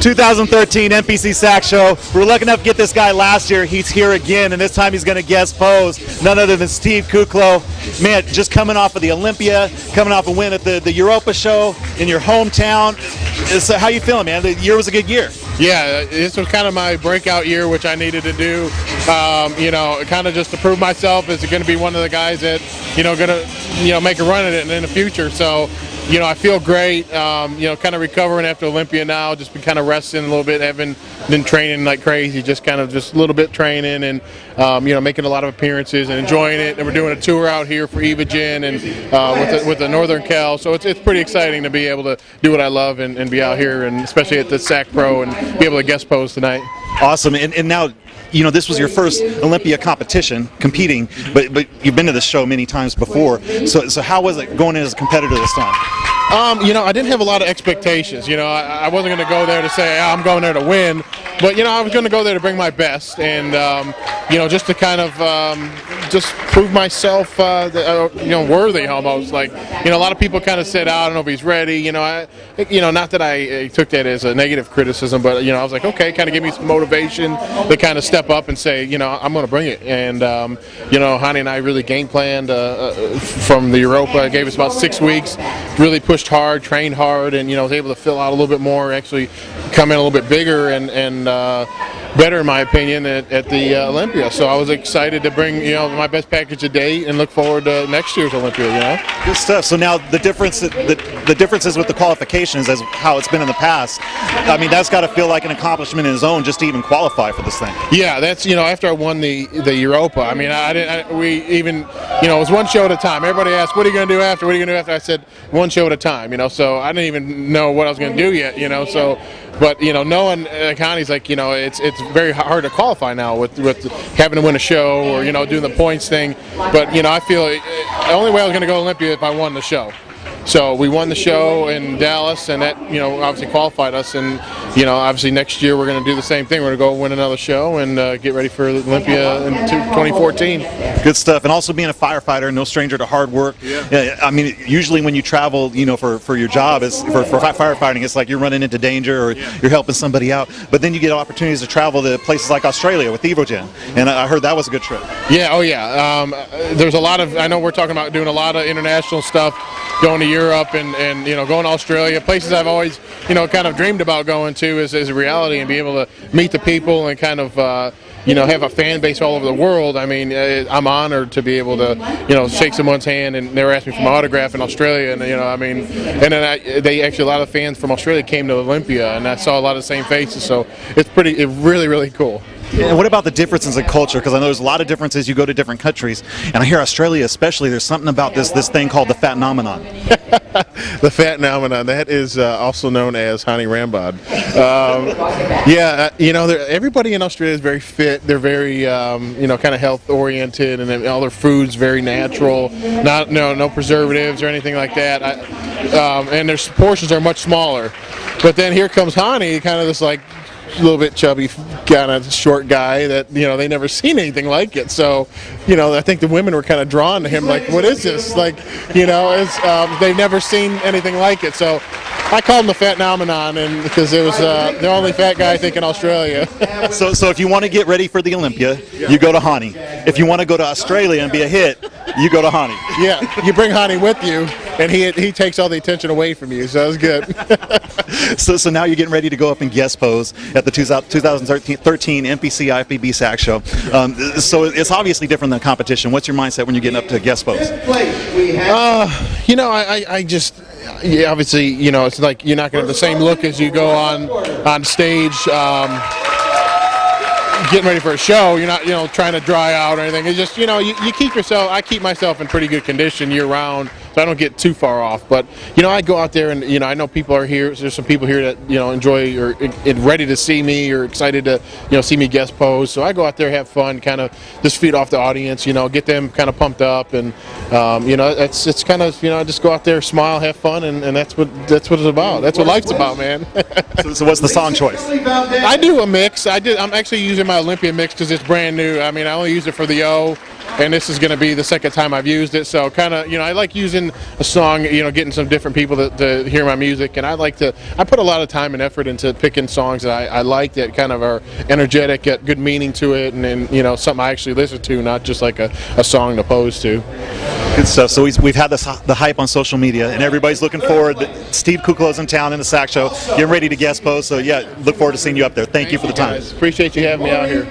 2013 NPC Sack Show. We were lucky enough to get this guy last year. He's here again, and this time he's going to guest pose. None other than Steve Kuclo. Man, just coming off of the Olympia, coming off a win at the Europa show in your hometown. So how you feeling, man? The year was a good year. Yeah, this was kind of my breakout year, which I needed to do. Kind of just to prove myself as going to be one of the guys that, going to, make a run at it in the future. So, I feel great. Kind of recovering after Olympia now. Just been kind of resting a little bit. Haven't been training like crazy. Just a little bit training and making a lot of appearances and enjoying it. And we're doing a tour out here for Evagen and with the Northern Cal. So it's pretty exciting to be able to do what I love and be out here, and especially at the SAC Pro, and be able to guest pose tonight. Awesome. And now, this was your first Olympia competition, competing, but you've been to this show many times before. So how was it going in as a competitor this time? I didn't have a lot of expectations. I wasn't going to go there to say, I'm going there to win. But, I was going to go there to bring my best and, just to kind of just prove myself, worthy almost. Like, a lot of people kind of said, I don't know if he's ready. Not that I took that as a negative criticism, but, I was like, okay, kind of give me some motivation to kind of step up and say, I'm going to bring it. And, Hani and I really game planned from the Europa. It gave us about 6 weeks, really pushed hard, trained hard, and, was able to fill out a little bit more, actually come in a little bit bigger and better, in my opinion, at the Olympia. So I was excited to bring, my best package to date and look forward to next year's Olympia, Good stuff. So now the differences with the qualifications as how it's been in the past, I mean, that's got to feel like an accomplishment in its own just to even qualify for this thing. Yeah, that's, after I won the Europa, I mean, it was one show at a time. Everybody asked, what are you going to do after? What are you going to do after? I said, one show at a time, so I didn't even know what I was going to do yet, so. But knowing Connie's like, it's very hard to qualify now with having to win a show or doing the points thing. But I feel the only way I was going to go to Olympia if I won the show. So we won the show in Dallas, and that obviously qualified us. And obviously next year we're going to do the same thing. We're going to go win another show and get ready for Olympia in 2014. Good stuff. And also being a firefighter, no stranger to hard work. Yeah. I mean, usually when you travel, for your job, it's for firefighting, it's like you're running into danger or you're helping somebody out. But then you get opportunities to travel to places like Australia with Evagen, and I heard that was a good trip. Yeah. Oh yeah. There's a lot of. I know we're talking about doing a lot of international stuff, going to Europe and going to Australia, places I've always kind of dreamed about going to as a reality, and be able to meet the people and kind of have a fan base all over the world. I mean, I'm honored to be able to shake someone's hand, and they were asking for my autograph in Australia, and and then they actually, a lot of fans from Australia came to Olympia, and I saw a lot of the same faces, so it's really, really cool. And what about the differences in culture? Because I know there's a lot of differences. You go to different countries, and I hear Australia especially, there's something about this thing called the Fatnomenom. The Fatnomenom, that is also known as Hani Rambod. Everybody in Australia is very fit. They're very, kind of health oriented, and all their food's very natural. No preservatives or anything like that. And their portions are much smaller. But then here comes Hani, kind of this like a little bit chubby, kind of short guy that they never seen anything like it. So I think the women were kind of drawn to him, like, what is this? Like, they've never seen anything like it. So I called him the Fatnomenon, and because it was the only fat guy I think in Australia. So if you want to get ready for the Olympia, you go to Hani. If you want to go to Australia and be a hit, you go to Hani. Yeah, you bring Hani with you, and he takes all the attention away from you. So that was good. So now you're getting ready to go up and guest pose at the 2013 NPC IFBB SAC show. So it's obviously different than competition. What's your mindset when you're getting up to guest pose? Obviously, it's like you're not going to have the same look as you go on stage. Getting ready for a show, you're not, trying to dry out or anything. It's just, you keep yourself. I keep myself in pretty good condition year round, so I don't get too far off. But I go out there and I know people are here. There's some people here that enjoy or ready to see me or excited to see me guest pose. So I go out there, have fun, kind of just feed off the audience. Get them kind of pumped up, and it's kind of I just go out there, smile, have fun, and that's what it's about. That's what life's about, man. So what's the song choice? I do a mix. I'm actually using my Olympia mix because it's brand new. I mean, I only use it for the O. and this is going to be the second time I've used it. So kind of, I like using a song, getting some different people to hear my music, and I put a lot of time and effort into picking songs that I like, that kind of are energetic, get good meaning to it, and something I actually listen to, not just like a song to pose to. Good stuff. So we've had the hype on social media, and everybody's looking forward. Steve Kuclo's in town in the SAC show, getting ready to guest pose. So yeah, look forward to seeing you up there. Thank you for the time. Guys. Appreciate you having me out here.